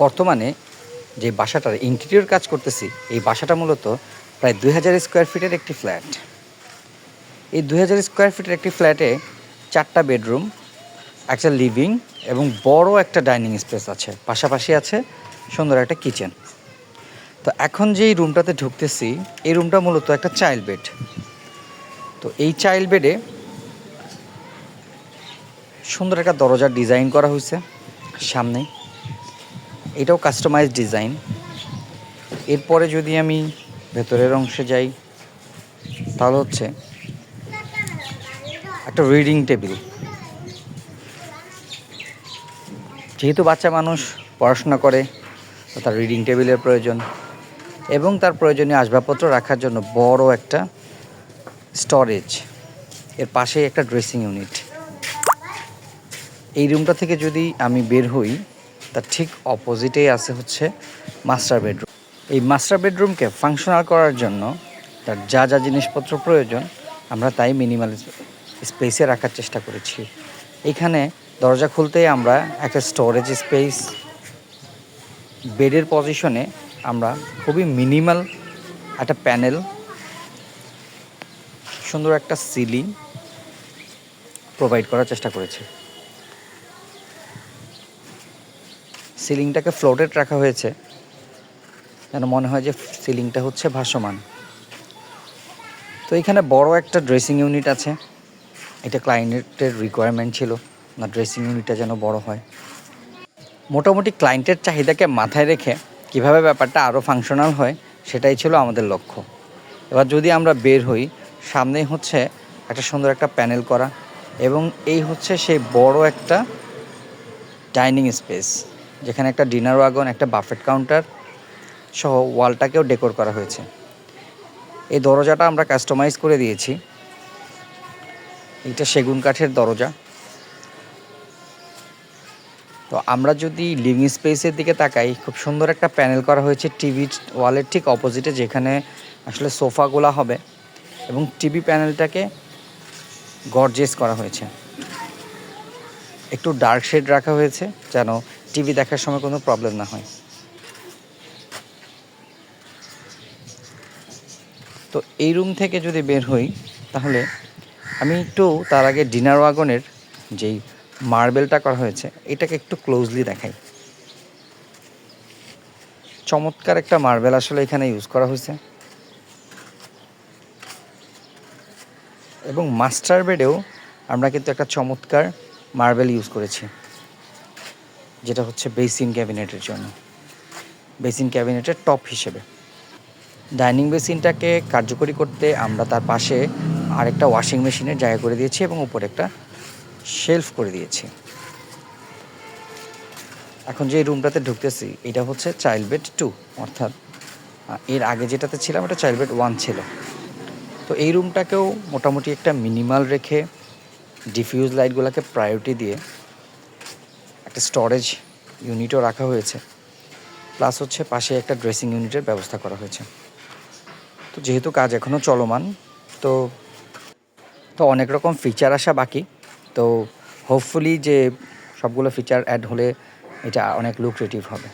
বর্তমানে যে বাসাটার ইন্টেরিয়র কাজ করতেছি, এই বাসাটা মূলত প্রায় 2000 স্কোয়ার ফিটের একটি ফ্ল্যাট। এই 2000 স্কোয়ার ফিটের একটি ফ্ল্যাটে 4টা বেডরুম, একটা লিভিং এবং বড় একটা ডাইনিং স্পেস আছে, পাশাপাশি আছে সুন্দর একটা কিচেন। তো এখন যেই রুমটাতে ঢুকতেছি, এই রুমটা মূলত একটা চাইল্ড বেড। তো এই চাইল্ড বেডে সুন্দর একটা দরজার ডিজাইন করা হয়েছে সামনে, এটাও কাস্টমাইজ ডিজাইন। এরপরে যদি আমি ভেতরের অংশে যাই, তাহলে হচ্ছে একটা রিডিং টেবিল। যেহেতু বাচ্চা মানুষ পড়াশোনা করে, তো তার রিডিং টেবিলের প্রয়োজন এবং তার প্রয়োজনীয় আসবাবপত্র রাখার জন্য বড় একটা স্টোরেজ। এর পাশে একটা ড্রেসিং ইউনিট। এই রুমটা থেকে যদি আমি বের হই, তার ঠিক অপোজিটেই আছে হচ্ছে মাস্টার বেডরুম। এই মাস্টার বেডরুমকে ফাংশনাল করার জন্য তার যা যা জিনিসপত্র প্রয়োজন আমরা তাই মিনিমাল স্পেসে রাখার চেষ্টা করেছি। এখানে দরজা খুলতেই আমরা একটা স্টোরেজ স্পেস, বেডের পজিশনে আমরা খুবই মিনিমাল একটা প্যানেল, সুন্দর একটা সিলিং প্রোভাইড করার চেষ্টা করেছি। সিলিংটাকে ফ্লোটেড রাখা হয়েছে যেন মনে হয় যে সিলিংটা হচ্ছে ভাসমান। তো এখানে বড় একটা ড্রেসিং ইউনিট আছে। এটা ক্লায়েন্টের রিকোয়ারমেন্ট ছিল, না ড্রেসিং ইউনিটটা যেন বড় হয়। মোটামুটি ক্লায়েন্টের চাহিদাকে মাথায় রেখে কিভাবে ব্যাপারটা আরও ফাংশনাল হয়, সেটাই ছিল আমাদের লক্ষ্য। এবার যদি আমরা বের হই, সামনেই হচ্ছে একটা সুন্দর একটা প্যানেল করা এবং এই হচ্ছে সেই বড় একটা ডাইনিং স্পেস, যেখানে একটা ডিনার ওয়াগন, একটা বাফেট কাউন্টার সহ ওয়ালটাকেও ডেকোর করা হয়েছে। এই দরজাটা আমরা কাস্টমাইজ করে দিয়েছি। এটা সেগুন কাঠের দরজা। তো আমরা যদি লিভিং স্পেসের দিকে তাকাই, খুব সুন্দর একটা প্যানেল করা হয়েছে টিভি ওয়ালের ঠিক অপোজিটে, যেখানে আসলে সোফাগুলো হবে এবং টিভি প্যানেলটাকে গর্জিয়াস করা হয়েছে। একটু ডার্ক শেড রাখা হয়েছে যেন টিভি দেখার সময় কোনো প্রবলেম না হয়। তো এই রুম থেকে যদি বের হই, তাহলে আমি একটু তার আগে ডিনার ওয়াগনের যেই মার্বেলটা করা হয়েছে এটাকে একটু ক্লোজলি দেখাই। চমৎকার একটা মার্বেল আসলে এখানে ইউজ করা হয়েছে এবং মাস্টার বেডেও আমরা কিন্তু একটা চমৎকার মার্বেল ইউজ করেছি, যেটা হচ্ছে বেসিন ক্যাবিনেটের জন্য, বেসিন ক্যাবিনেটের টপ হিসেবে। ডাইনিং বেসিনটাকে কার্যকরী করতে আমরা তার পাশে আরেকটা ওয়াশিং মেশিনের জায়গা করে দিয়েছি এবং উপরে একটা শেলফ করে দিয়েছি। এখন যে রুমটাতে ঢুকতেছি, এটা হচ্ছে চাইল্ড বেড 2, অর্থাৎ এর আগে যেটাতে ছিলাম এটা চাইল্ড বেড 1 ছিল। তো এই রুমটাকেও মোটামুটি একটা মিনিমাল রেখে ডিফিউজ লাইটগুলোকে প্রায়োরিটি দিয়ে একটা স্টোরেজ ইউনিটও রাখা হয়েছে, প্লাস হচ্ছে পাশে একটা ড্রেসিং ইউনিটের ব্যবস্থা করা হয়েছে। তো যেহেতু কাজ এখনও চলমান, তো অনেক রকম ফিচার আসা বাকি। তো হোপফুলি যে সবগুলো ফিচার অ্যাড হলে এটা অনেক লুক্রেটিভ হবে।